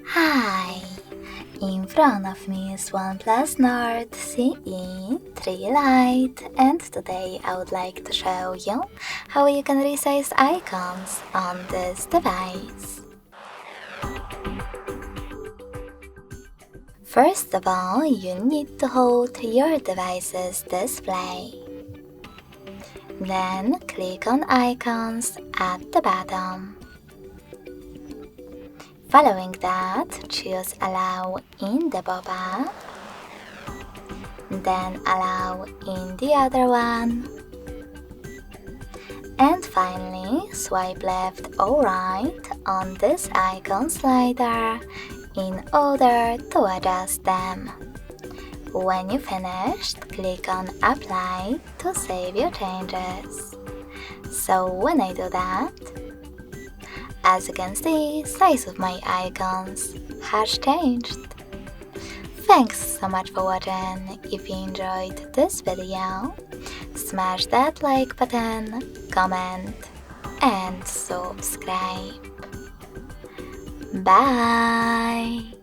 Hi! In front of me is OnePlus Nord CE 3 Lite, and today I would like to show you how you can resize icons on this device. First of all, you need to hold your device's display. Then click on Icons at the bottom. Following that, choose Allow in the pop-up, then Allow in the other one, and finally swipe left or right on this icon slider in order to adjust them. When you finished, click on Apply to save your changes. So when I do that, as you can see, size of my icons has changed. Thanks so much for watching. If you enjoyed this video, smash that like button, comment and subscribe. Bye!